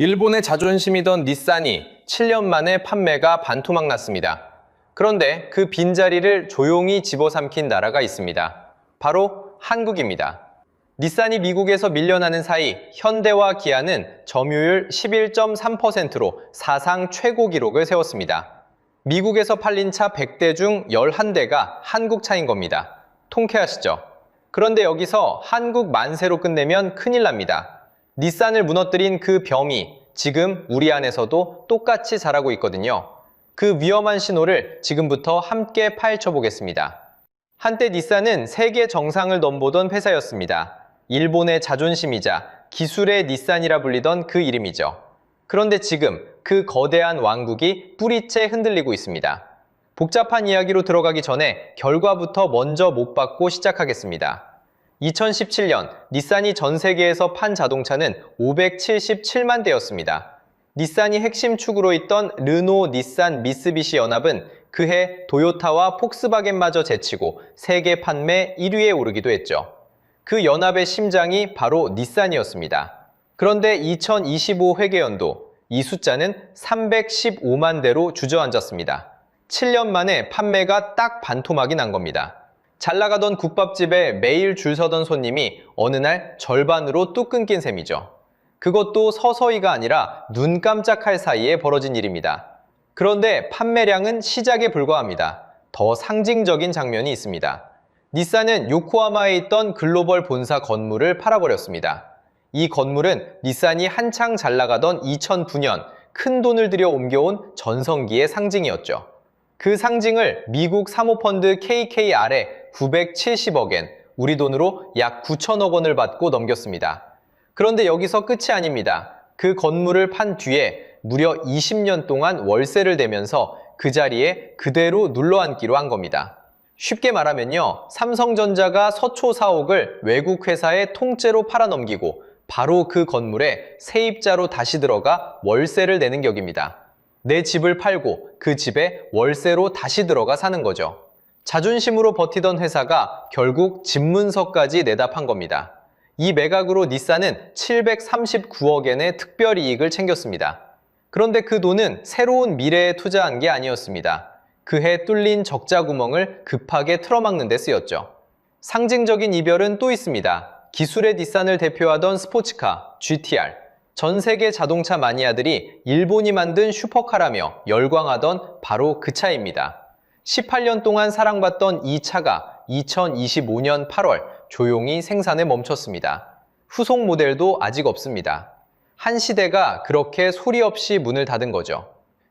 일본의 자존심이던 닛산이 7년 만에 판매가 반토막 났습니다. 그런데 그 빈자리를 조용히 집어삼킨 나라가 있습니다. 바로 한국입니다. 닛산이 미국에서 밀려나는 사이 현대와 기아는 점유율 11.3%로 사상 최고 기록을 세웠습니다. 미국에서 팔린 차 100대 중 11대가 한국 차인 겁니다. 통쾌하시죠? 그런데 여기서 한국 만세로 끝내면 큰일 납니다. 닛산을 무너뜨린 그 병이 지금 우리 안에서도 똑같이 자라고 있거든요. 그 위험한 신호를 지금부터 함께 파헤쳐 보겠습니다. 한때 닛산은 세계 정상을 넘보던 회사였습니다. 일본의 자존심이자 기술의 닛산이라 불리던 그 이름이죠. 그런데 지금 그 거대한 왕국이 뿌리째 흔들리고 있습니다. 복잡한 이야기로 들어가기 전에 결과부터 먼저 못 받고 시작하겠습니다. 2017년 닛산이 전 세계에서 판 자동차는 577만 대였습니다. 닛산이 핵심 축으로 있던 르노, 닛산, 미쓰비시 연합은 그해 도요타와 폭스바겐마저 제치고 세계 판매 1위에 오르기도 했죠. 그 연합의 심장이 바로 닛산이었습니다. 그런데 2025 회계연도 이 숫자는 315만 대로 주저앉았습니다. 7년 만에 판매가 딱 반토막이 난 겁니다. 잘 나가던 국밥집에 매일 줄 서던 손님이 어느 날 절반으로 뚝 끊긴 셈이죠. 그것도 서서히가 아니라 눈 깜짝할 사이에 벌어진 일입니다. 그런데 판매량은 시작에 불과합니다. 더 상징적인 장면이 있습니다. 닛산은 요코하마에 있던 글로벌 본사 건물을 팔아버렸습니다. 이 건물은 닛산이 한창 잘 나가던 2009년 큰 돈을 들여 옮겨온 전성기의 상징이었죠. 그 상징을 미국 사모펀드 KKR에 970억엔, 우리 돈으로 약 9천억 원을 받고 넘겼습니다. 그런데 여기서 끝이 아닙니다. 그 건물을 판 뒤에 무려 20년 동안 월세를 내면서 그 자리에 그대로 눌러앉기로 한 겁니다. 쉽게 말하면요, 삼성전자가 서초 사옥을 외국 회사에 통째로 팔아넘기고 바로 그 건물에 세입자로 다시 들어가 월세를 내는 격입니다. 내 집을 팔고 그 집에 월세로 다시 들어가 사는 거죠. 자존심으로 버티던 회사가 결국 집문서까지 내다 판 겁니다. 이 매각으로 닛산은 739억엔의 특별이익을 챙겼습니다. 그런데 그 돈은 새로운 미래에 투자한 게 아니었습니다. 그해 뚫린 적자 구멍을 급하게 틀어막는 데 쓰였죠. 상징적인 이별은 또 있습니다. 기술의 닛산을 대표하던 스포츠카 GTR. 전 세계 자동차 마니아들이 일본이 만든 슈퍼카라며 열광하던 바로 그 차입니다. 18년 동안 사랑받던 이 차가 2025년 8월 조용히 생산에 멈췄습니다. 후속 모델도 아직 없습니다. 한 시대가 그렇게 소리 없이 문을 닫은 거죠.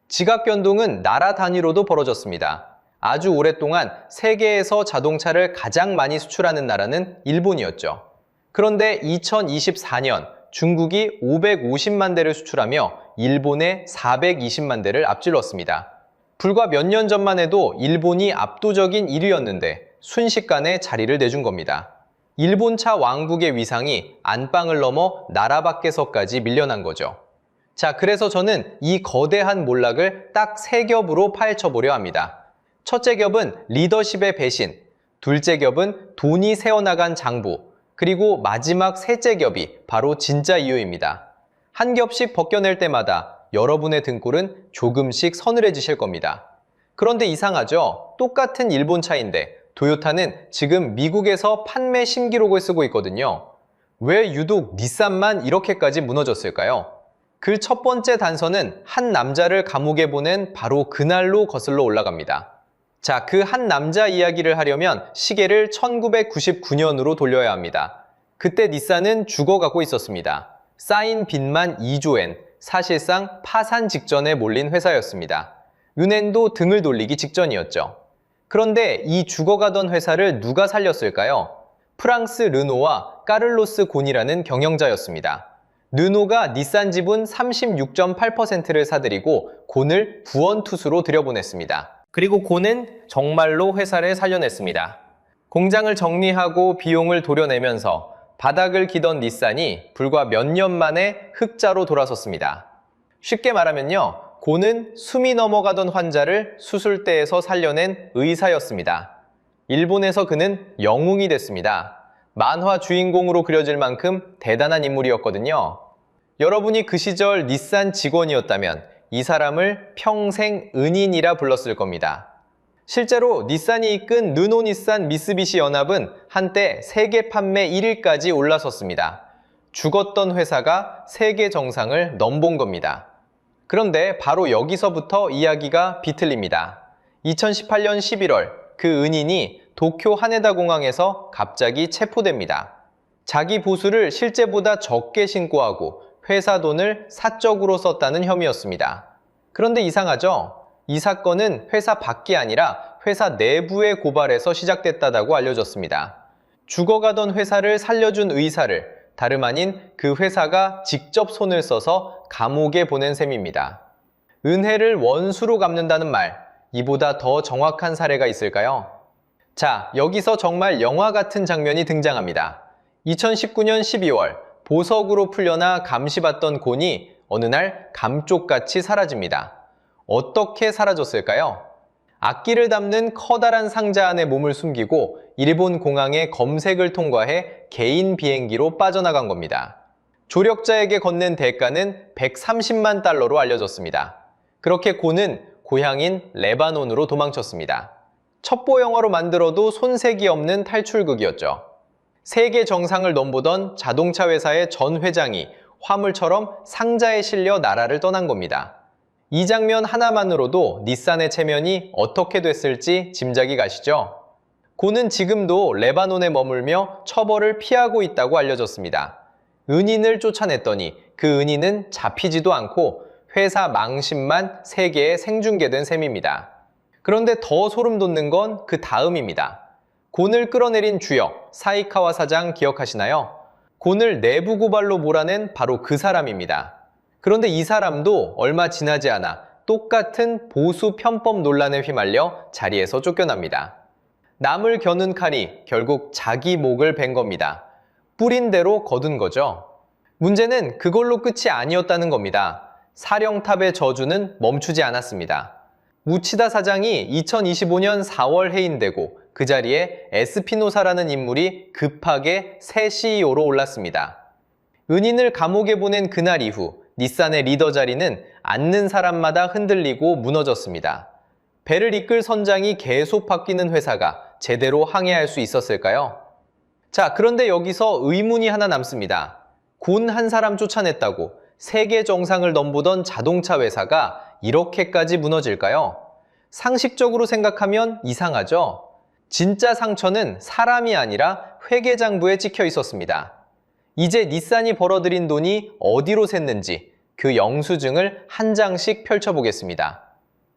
지각 변동은 나라 단위로도 벌어졌습니다. 아주 오랫동안 세계에서 자동차를 가장 많이 수출하는 나라는 일본이었죠. 그런데 2024년 중국이 550만 대를 수출하며 일본의 420만 대를 앞질렀습니다. 불과 몇 년 전만 해도 일본이 압도적인 1위였는데 순식간에 자리를 내준 겁니다. 일본차 왕국의 위상이 안방을 넘어 나라 밖에서까지 밀려난 거죠. 자, 그래서 저는 이 거대한 몰락을 딱 3겹으로 파헤쳐보려 합니다. 첫째 겹은 리더십의 배신, 둘째 겹은 돈이 새어나간 장부, 그리고 마지막 셋째 겹이 바로 진짜 이유입니다. 한 겹씩 벗겨낼 때마다 여러분의 등골은 조금씩 서늘해지실 겁니다. 그런데 이상하죠? 똑같은 일본 차인데 도요타는 지금 미국에서 판매 신기록을 쓰고 있거든요. 왜 유독 닛산만 이렇게까지 무너졌을까요? 그 첫 번째 단서는 한 남자를 감옥에 보낸 바로 그날로 거슬러 올라갑니다. 자, 그 한 남자 이야기를 하려면 시계를 1999년으로 돌려야 합니다. 그때 닛산은 죽어가고 있었습니다. 쌓인 빚만 2조엔, 사실상 파산 직전에 몰린 회사였습니다. 은행도 등을 돌리기 직전이었죠. 그런데 이 죽어가던 회사를 누가 살렸을까요? 프랑스 르노와 까를로스 곤이라는 경영자였습니다. 르노가 닛산 지분 36.8%를 사들이고 곤을 구원투수로 들여보냈습니다. 그리고 곤은 정말로 회사를 살려냈습니다. 공장을 정리하고 비용을 도려내면서 바닥을 기던 닛산이 불과 몇 년 만에 흑자로 돌아섰습니다. 쉽게 말하면요, 곤은 숨이 넘어가던 환자를 수술대에서 살려낸 의사였습니다. 일본에서 그는 영웅이 됐습니다. 만화 주인공으로 그려질 만큼 대단한 인물이었거든요. 여러분이 그 시절 닛산 직원이었다면 이 사람을 평생 은인이라 불렀을 겁니다. 실제로 닛산이 이끈 르노-닛산 미쓰비시 연합은 한때 세계 판매 1위까지 올라섰습니다. 죽었던 회사가 세계 정상을 넘본 겁니다. 그런데 바로 여기서부터 이야기가 비틀립니다. 2018년 11월 그 은인이 도쿄 하네다 공항에서 갑자기 체포됩니다. 자기 보수를 실제보다 적게 신고하고 회사 돈을 사적으로 썼다는 혐의였습니다. 그런데 이상하죠? 이 사건은 회사 밖이 아니라 회사 내부에 고발해서 시작됐다고 알려졌습니다. 죽어가던 회사를 살려준 의사를 다름 아닌 그 회사가 직접 손을 써서 감옥에 보낸 셈입니다. 은혜를 원수로 갚는다는 말, 이보다 더 정확한 사례가 있을까요? 자, 여기서 정말 영화 같은 장면이 등장합니다. 2019년 12월 보석으로 풀려나 감시받던 곤이 어느 날 감쪽같이 사라집니다. 어떻게 사라졌을까요? 악기를 담는 커다란 상자 안에 몸을 숨기고 일본 공항의 검색을 통과해 개인 비행기로 빠져나간 겁니다. 조력자에게 건넨 대가는 130만 달러로 알려졌습니다. 그렇게 곤은 고향인 레바논으로 도망쳤습니다. 첩보 영화로 만들어도 손색이 없는 탈출극이었죠. 세계 정상을 넘보던 자동차 회사의 전 회장이 화물처럼 상자에 실려 나라를 떠난 겁니다. 이 장면 하나만으로도 닛산의 체면이 어떻게 됐을지 짐작이 가시죠? 곤은 지금도 레바논에 머물며 처벌을 피하고 있다고 알려졌습니다. 은인을 쫓아냈더니 그 은인은 잡히지도 않고 회사 망신만 세계에 생중계된 셈입니다. 그런데 더 소름 돋는 건 그 다음입니다. 곤을 끌어내린 주역, 사이카와 사장 기억하시나요? 곤을 내부 고발로 몰아낸 바로 그 사람입니다. 그런데 이 사람도 얼마 지나지 않아 똑같은 보수 편법 논란에 휘말려 자리에서 쫓겨납니다. 남을 겨눈 칼이 결국 자기 목을 벤 겁니다. 뿌린 대로 거둔 거죠. 문제는 그걸로 끝이 아니었다는 겁니다. 사령탑의 저주는 멈추지 않았습니다. 우치다 사장이 2025년 4월 해임되고 그 자리에 에스피노사라는 인물이 급하게 새 CEO로 올랐습니다. 은인을 감옥에 보낸 그날 이후 닛산의 리더 자리는 앉는 사람마다 흔들리고 무너졌습니다. 배를 이끌 선장이 계속 바뀌는 회사가 제대로 항해할 수 있었을까요? 자, 그런데 여기서 의문이 하나 남습니다. 곤 한 사람 쫓아냈다고 세계 정상을 넘보던 자동차 회사가 이렇게까지 무너질까요? 상식적으로 생각하면 이상하죠? 진짜 상처는 사람이 아니라 회계장부에 찍혀 있었습니다. 이제 닛산이 벌어들인 돈이 어디로 샜는지 그 영수증을 한 장씩 펼쳐보겠습니다.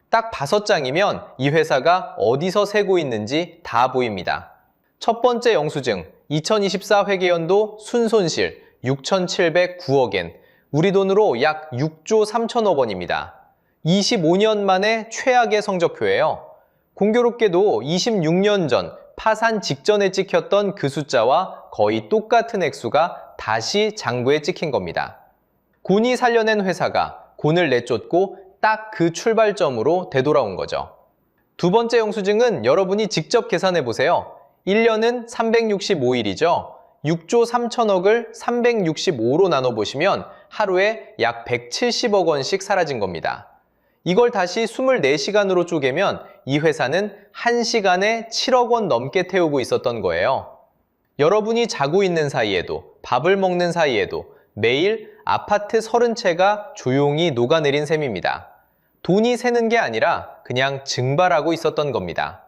딱 5장이면 이 회사가 어디서 세고 있는지 다 보입니다. 첫 번째 영수증, 2024 회계연도 순손실 6,709억엔, 우리 돈으로 약 6조 3천억 원입니다. 25년 만에 최악의 성적표예요. 공교롭게도 26년 전 파산 직전에 찍혔던 그 숫자와 거의 똑같은 액수가 다시 장부에 찍힌 겁니다. 곤이 살려낸 회사가 곤을 내쫓고 딱 그 출발점으로 되돌아온 거죠. 두 번째 영수증은 여러분이 직접 계산해 보세요. 1년은 365일이죠. 6조 3천억을 365로 나눠보시면 하루에 약 170억 원씩 사라진 겁니다. 이걸 다시 24시간으로 쪼개면 이 회사는 1시간에 7억 원 넘게 태우고 있었던 거예요. 여러분이 자고 있는 사이에도, 밥을 먹는 사이에도 매일 아파트 30채가 조용히 녹아내린 셈입니다. 돈이 새는 게 아니라 그냥 증발하고 있었던 겁니다.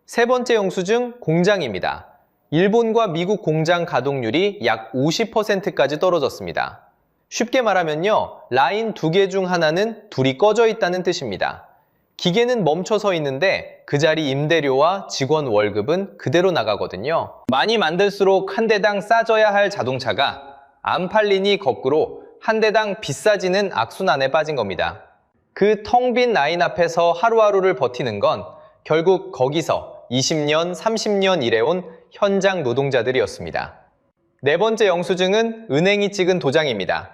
세 번째 영수증, 공장입니다. 일본과 미국 공장 가동률이 약 50%까지 떨어졌습니다. 쉽게 말하면요, 라인 2개 중 하나는 둘이 꺼져 있다는 뜻입니다. 기계는 멈춰서 있는데 그 자리 임대료와 직원 월급은 그대로 나가거든요. 많이 만들수록 한 대당 싸져야 할 자동차가 안 팔리니 거꾸로 한 대당 비싸지는 악순환에 빠진 겁니다. 그 텅 빈 라인 앞에서 하루하루를 버티는 건 결국 거기서 20년, 30년 일해온 현장 노동자들이었습니다. 네 번째 영수증은 은행이 찍은 도장입니다.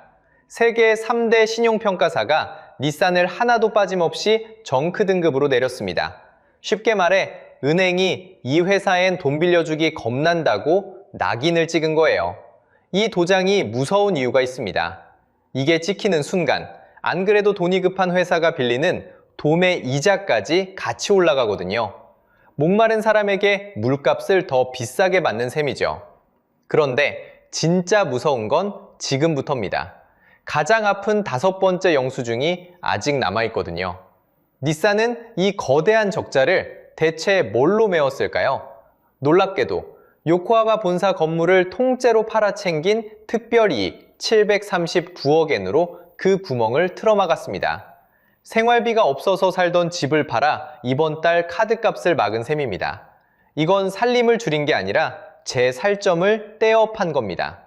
세계 3대 신용평가사가 닛산을 하나도 빠짐없이 정크 등급으로 내렸습니다. 쉽게 말해 은행이 이 회사엔 돈 빌려주기 겁난다고 낙인을 찍은 거예요. 이 도장이 무서운 이유가 있습니다. 이게 찍히는 순간 안 그래도 돈이 급한 회사가 빌리는 도매 이자까지 같이 올라가거든요. 목마른 사람에게 물값을 더 비싸게 받는 셈이죠. 그런데 진짜 무서운 건 지금부터입니다. 가장 아픈 5번째 영수증이 아직 남아있거든요. 닛산은 이 거대한 적자를 대체 뭘로 메웠을까요? 놀랍게도 요코하마 본사 건물을 통째로 팔아챙긴 특별이익 739억엔으로 그 구멍을 틀어막았습니다. 생활비가 없어서 살던 집을 팔아 이번 달 카드값을 막은 셈입니다. 이건 살림을 줄인 게 아니라 제 살점을 떼어 판 겁니다.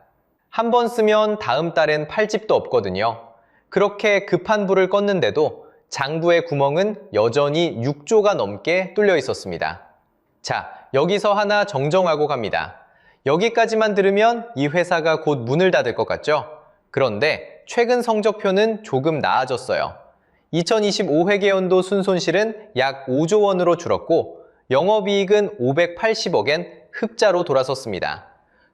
한 번 쓰면 다음 달엔 팔 집도 없거든요. 그렇게 급한 불을 껐는데도 장부의 구멍은 여전히 6조가 넘게 뚫려 있었습니다. 자, 여기서 하나 정정하고 갑니다. 여기까지만 들으면 이 회사가 곧 문을 닫을 것 같죠? 그런데 최근 성적표는 조금 나아졌어요. 2025회계연도 순손실은 약 5조 원으로 줄었고 영업이익은 580억엔 흑자로 돌아섰습니다.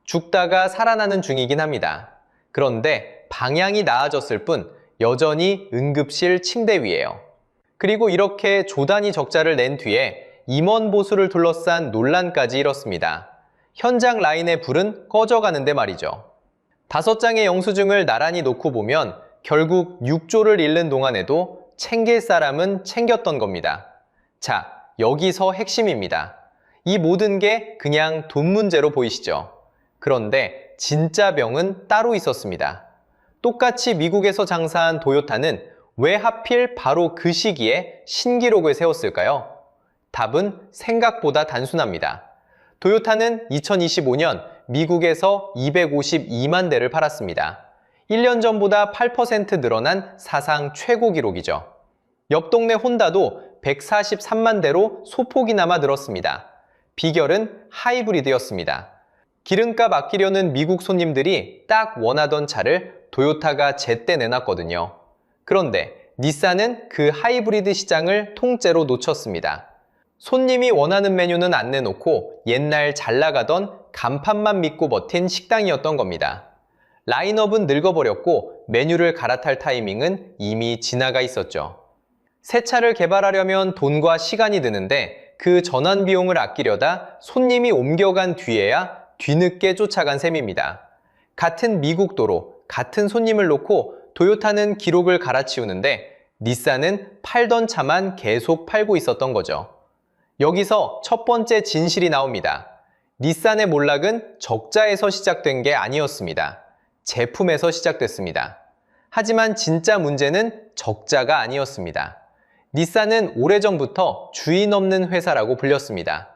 죽다가 살아나는 중이긴 합니다. 그런데 방향이 나아졌을 뿐 여전히 응급실 침대 위예요. 그리고 이렇게 조단위 적자를 낸 뒤에 임원 보수를 둘러싼 논란까지 일었습니다. 현장 라인의 불은 꺼져가는데 말이죠. 5장의 영수증을 나란히 놓고 보면 결국 6조를 잃는 동안에도 챙길 사람은 챙겼던 겁니다. 자, 여기서 핵심입니다. 이 모든 게 그냥 돈 문제로 보이시죠? 그런데 진짜 병은 따로 있었습니다. 똑같이 미국에서 장사한 도요타는 왜 하필 바로 그 시기에 신기록을 세웠을까요? 답은 생각보다 단순합니다. 도요타는 2025년 미국에서 252만 대를 팔았습니다. 1년 전보다 8% 늘어난 사상 최고 기록이죠. 옆 동네 혼다도 143만 대로 소폭이나마 늘었습니다. 비결은 하이브리드였습니다. 기름값 아끼려는 미국 손님들이 딱 원하던 차를 도요타가 제때 내놨거든요. 그런데 닛산은 그 하이브리드 시장을 통째로 놓쳤습니다. 손님이 원하는 메뉴는 안 내놓고 옛날 잘 나가던 간판만 믿고 버틴 식당이었던 겁니다. 라인업은 늙어버렸고 메뉴를 갈아탈 타이밍은 이미 지나가 있었죠. 새 차를 개발하려면 돈과 시간이 드는데 그 전환 비용을 아끼려다 손님이 옮겨간 뒤에야 뒤늦게 쫓아간 셈입니다. 같은 미국 도로, 같은 손님을 놓고 도요타는 기록을 갈아치우는데 닛산은 팔던 차만 계속 팔고 있었던 거죠. 여기서 첫 번째 진실이 나옵니다. 닛산의 몰락은 적자에서 시작된 게 아니었습니다. 제품에서 시작됐습니다. 하지만 진짜 문제는 적자가 아니었습니다. 닛산은 오래전부터 주인 없는 회사라고 불렸습니다.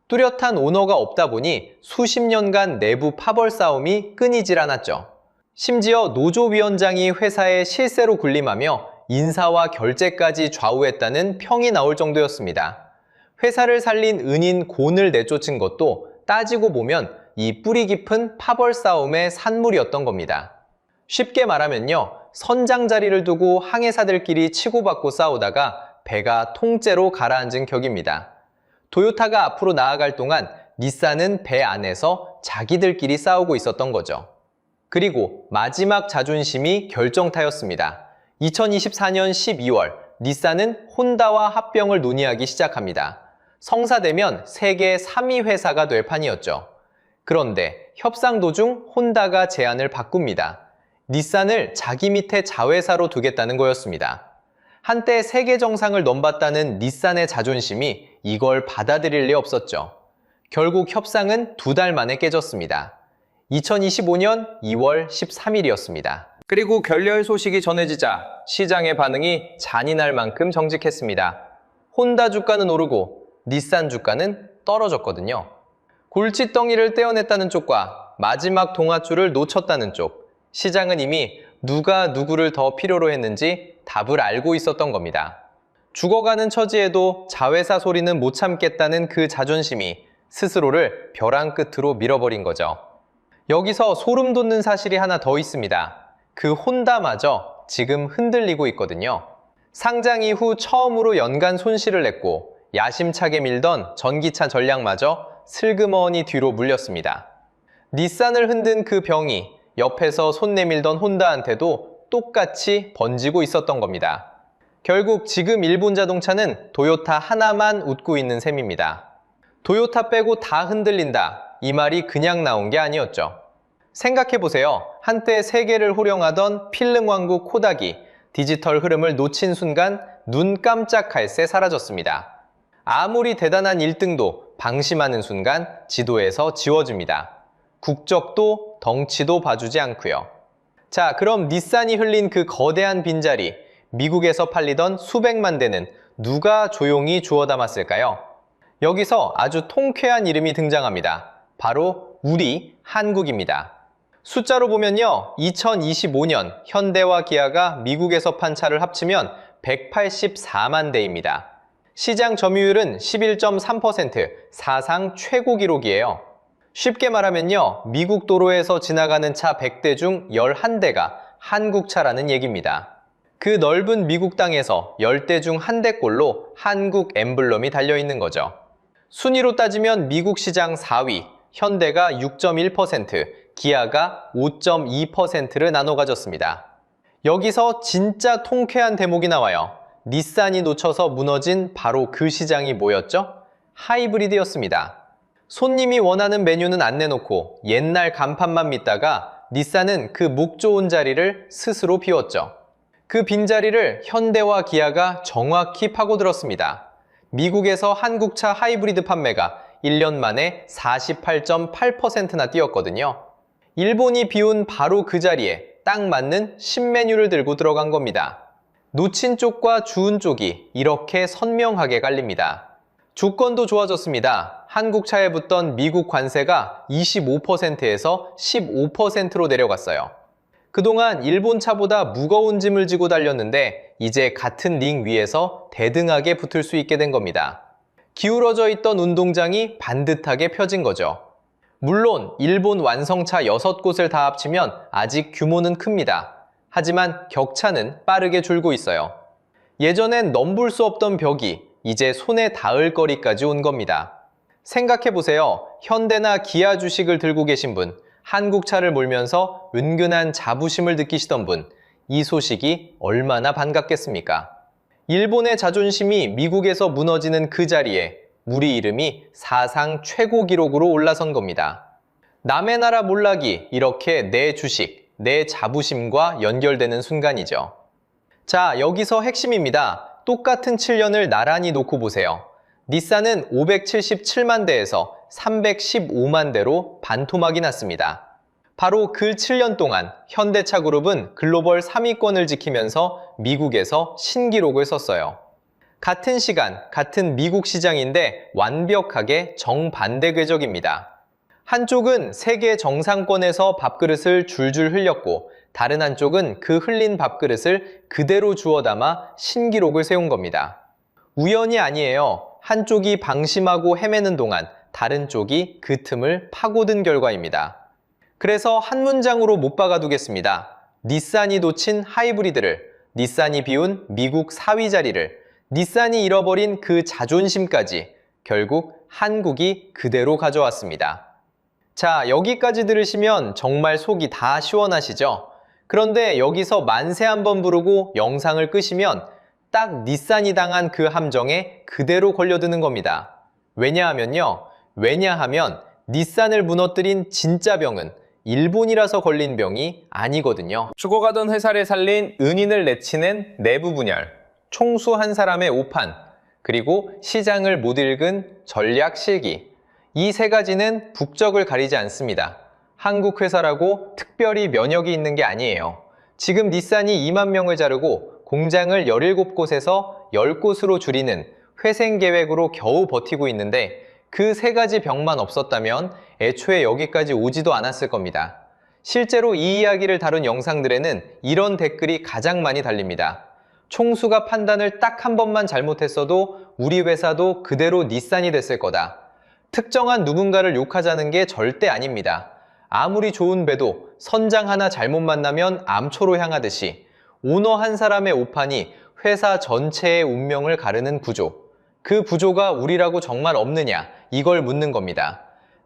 뚜렷한 오너가 없다 보니 수십 년간 내부 파벌 싸움이 끊이질 않았죠. 심지어 노조위원장이 회사의 실세로 군림하며 인사와 결재까지 좌우했다는 평이 나올 정도였습니다. 회사를 살린 은인 곤을 내쫓은 것도 따지고 보면 이 뿌리 깊은 파벌 싸움의 산물이었던 겁니다. 쉽게 말하면요, 선장 자리를 두고 항해사들끼리 치고받고 싸우다가 배가 통째로 가라앉은 격입니다. 도요타가 앞으로 나아갈 동안 닛산은 배 안에서 자기들끼리 싸우고 있었던 거죠. 그리고 마지막 자존심이 결정타였습니다. 2024년 12월 닛산은 혼다와 합병을 논의하기 시작합니다. 성사되면 세계 3위 회사가 될 판이었죠. 그런데 협상 도중 혼다가 제안을 바꿉니다. 닛산을 자기 밑에 자회사로 두겠다는 거였습니다. 한때 세계 정상을 넘봤다는 닛산의 자존심이 이걸 받아들일 리 없었죠. 결국 협상은 2달 만에 깨졌습니다. 2025년 2월 13일이었습니다. 그리고 결렬 소식이 전해지자 시장의 반응이 잔인할 만큼 정직했습니다. 혼다 주가는 오르고 닛산 주가는 떨어졌거든요. 골칫덩이를 떼어냈다는 쪽과 마지막 동아줄을 놓쳤다는 쪽, 시장은 이미 누가 누구를 더 필요로 했는지 답을 알고 있었던 겁니다. 죽어가는 처지에도 자회사 소리는 못 참겠다는 그 자존심이 스스로를 벼랑 끝으로 밀어버린 거죠. 여기서 소름 돋는 사실이 하나 더 있습니다. 그 혼다마저 지금 흔들리고 있거든요. 상장 이후 처음으로 연간 손실을 냈고 야심차게 밀던 전기차 전략마저 슬그머니 뒤로 물렸습니다. 닛산을 흔든 그 병이 옆에서 손 내밀던 혼다한테도 똑같이 번지고 있었던 겁니다. 결국 지금 일본 자동차는 토요타 하나만 웃고 있는 셈입니다. 토요타 빼고 다 흔들린다. 이 말이 그냥 나온 게 아니었죠. 생각해보세요. 한때 세계를 호령하던 필름 왕국 코닥이 디지털 흐름을 놓친 순간 눈 깜짝할 새 사라졌습니다. 아무리 대단한 1등도 방심하는 순간 지도에서 지워집니다. 국적도 덩치도 봐주지 않고요. 자, 그럼 닛산이 흘린 그 거대한 빈자리, 미국에서 팔리던 수백만 대는 누가 조용히 주워 담았을까요? 여기서 아주 통쾌한 이름이 등장합니다. 바로 우리 한국입니다. 숫자로 보면요, 2025년 현대와 기아가 미국에서 판 차를 합치면 184만 대입니다. 시장 점유율은 11.3%, 사상 최고 기록이에요. 쉽게 말하면요, 미국 도로에서 지나가는 차 100대 중 11대가 한국 차라는 얘기입니다. 그 넓은 미국 땅에서 10대 중 1대꼴로 한국 엠블럼이 달려있는 거죠. 순위로 따지면 미국 시장 4위, 현대가 6.1%, 기아가 5.2%를 나눠 가졌습니다. 여기서 진짜 통쾌한 대목이 나와요. 닛산이 놓쳐서 무너진 바로 그 시장이 뭐였죠? 하이브리드였습니다. 손님이 원하는 메뉴는 안 내놓고 옛날 간판만 믿다가 닛산은 그 목 좋은 자리를 스스로 비웠죠. 그 빈자리를 현대와 기아가 정확히 파고들었습니다. 미국에서 한국차 하이브리드 판매가 1년 만에 48.8%나 뛰었거든요. 일본이 비운 바로 그 자리에 딱 맞는 신메뉴를 들고 들어간 겁니다. 놓친 쪽과 주운 쪽이 이렇게 선명하게 갈립니다. 조건도 좋아졌습니다. 한국차에 붙던 미국 관세가 25%에서 15%로 내려갔어요. 그동안 일본 차보다 무거운 짐을 지고 달렸는데 이제 같은 링 위에서 대등하게 붙을 수 있게 된 겁니다. 기울어져 있던 운동장이 반듯하게 펴진 거죠. 물론 일본 완성차 6곳을 다 합치면 아직 규모는 큽니다. 하지만 격차는 빠르게 줄고 있어요. 예전엔 넘볼 수 없던 벽이 이제 손에 닿을 거리까지 온 겁니다. 생각해보세요. 현대나 기아 주식을 들고 계신 분, 한국차를 몰면서 은근한 자부심을 느끼시던 분, 이 소식이 얼마나 반갑겠습니까? 일본의 자존심이 미국에서 무너지는 그 자리에 우리 이름이 사상 최고 기록으로 올라선 겁니다. 남의 나라 몰락이 이렇게 내 주식, 내 자부심과 연결되는 순간이죠. 자, 여기서 핵심입니다. 똑같은 7년을 나란히 놓고 보세요. 닛산은 577만 대에서 315만 대로 반토막이 났습니다. 바로 그 7년 동안 현대차 그룹은 글로벌 3위권을 지키면서 미국에서 신기록을 썼어요. 같은 시간, 같은 미국 시장인데 완벽하게 정반대 궤적입니다. 한쪽은 세계 정상권에서 밥그릇을 줄줄 흘렸고 다른 한쪽은 그 흘린 밥그릇을 그대로 주워 담아 신기록을 세운 겁니다. 우연이 아니에요. 한쪽이 방심하고 헤매는 동안 다른 쪽이 그 틈을 파고든 결과입니다. 그래서 한 문장으로 못 박아두겠습니다. 닛산이 놓친 하이브리드를, 닛산이 비운 미국 4위 자리를, 닛산이 잃어버린 그 자존심까지 결국 한국이 그대로 가져왔습니다. 자, 여기까지 들으시면 정말 속이 다 시원하시죠? 그런데 여기서 만세 한번 부르고 영상을 끄시면 딱 닛산이 당한 그 함정에 그대로 걸려드는 겁니다. 왜냐하면 닛산을 무너뜨린 진짜 병은 일본이라서 걸린 병이 아니거든요. 죽어가던 회사를 살린 은인을 내치는 내부 분열, 총수 한 사람의 오판, 그리고 시장을 못 읽은 전략 실기. 이 세 가지는 국적을 가리지 않습니다. 한국 회사라고 특별히 면역이 있는 게 아니에요. 지금 닛산이 2만 명을 자르고 공장을 17곳에서 10곳으로 줄이는 회생 계획으로 겨우 버티고 있는데 그 세 가지 병만 없었다면 애초에 여기까지 오지도 않았을 겁니다. 실제로 이 이야기를 다룬 영상들에는 이런 댓글이 가장 많이 달립니다. 총수가 판단을 딱 한 번만 잘못했어도 우리 회사도 그대로 닛산이 됐을 거다. 특정한 누군가를 욕하자는 게 절대 아닙니다. 아무리 좋은 배도 선장 하나 잘못 만나면 암초로 향하듯이 오너 한 사람의 오판이 회사 전체의 운명을 가르는 구조. 그 구조가 우리라고 정말 없느냐, 이걸 묻는 겁니다.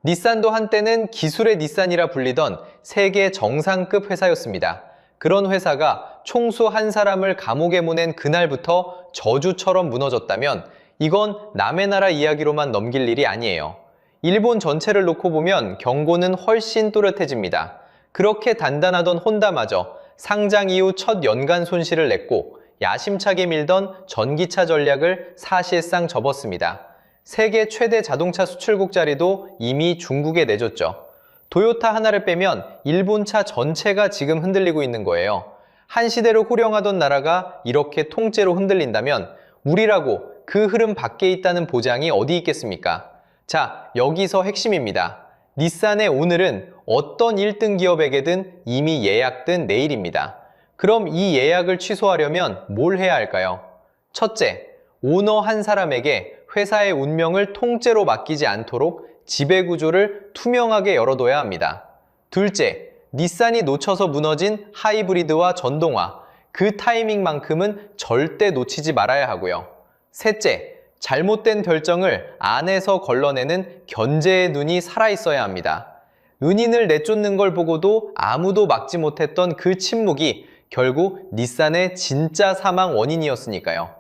닛산도 한때는 기술의 닛산이라 불리던 세계 정상급 회사였습니다. 그런 회사가 총수 한 사람을 감옥에 보낸 그날부터 저주처럼 무너졌다면 이건 남의 나라 이야기로만 넘길 일이 아니에요. 일본 전체를 놓고 보면 경고는 훨씬 또렷해집니다. 그렇게 단단하던 혼다마저 상장 이후 첫 연간 손실을 냈고 야심차게 밀던 전기차 전략을 사실상 접었습니다. 세계 최대 자동차 수출국 자리도 이미 중국에 내줬죠. 토요타 하나를 빼면 일본차 전체가 지금 흔들리고 있는 거예요. 한 시대를 호령하던 나라가 이렇게 통째로 흔들린다면 우리라고 그 흐름 밖에 있다는 보장이 어디 있겠습니까? 자, 여기서 핵심입니다. 닛산의 오늘은 어떤 1등 기업에게든 이미 예약된 내일입니다. 그럼 이 예약을 취소하려면 뭘 해야 할까요? 첫째, 오너 한 사람에게 회사의 운명을 통째로 맡기지 않도록 지배구조를 투명하게 열어둬야 합니다. 둘째, 닛산이 놓쳐서 무너진 하이브리드와 전동화, 그 타이밍만큼은 절대 놓치지 말아야 하고요. 셋째, 잘못된 결정을 안에서 걸러내는 견제의 눈이 살아있어야 합니다. 은인을 내쫓는 걸 보고도 아무도 막지 못했던 그 침묵이 결국 닛산의 진짜 사망 원인이었으니까요.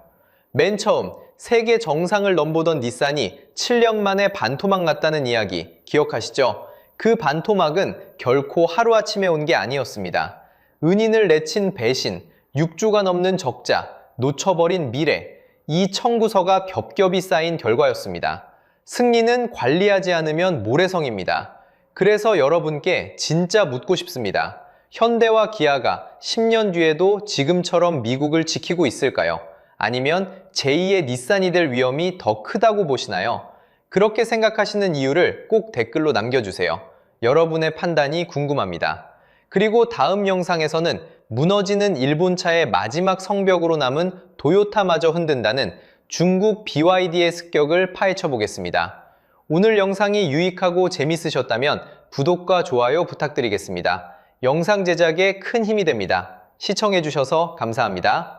맨 처음 세계 정상을 넘보던 닛산이 7년 만에 반토막 났다는 이야기 기억하시죠? 그 반토막은 결코 하루아침에 온 게 아니었습니다. 은인을 내친 배신, 6주가 넘는 적자, 놓쳐버린 미래, 이 청구서가 겹겹이 쌓인 결과였습니다. 승리는 관리하지 않으면 모래성입니다. 그래서 여러분께 진짜 묻고 싶습니다. 현대와 기아가 10년 뒤에도 지금처럼 미국을 지키고 있을까요? 아니면 제2의 닛산이 될 위험이 더 크다고 보시나요? 그렇게 생각하시는 이유를 꼭 댓글로 남겨주세요. 여러분의 판단이 궁금합니다. 그리고 다음 영상에서는 무너지는 일본차의 마지막 성벽으로 남은 토요타마저 흔든다는 중국 BYD의 습격을 파헤쳐 보겠습니다. 오늘 영상이 유익하고 재밌으셨다면 구독과 좋아요 부탁드리겠습니다. 영상 제작에 큰 힘이 됩니다. 시청해주셔서 감사합니다.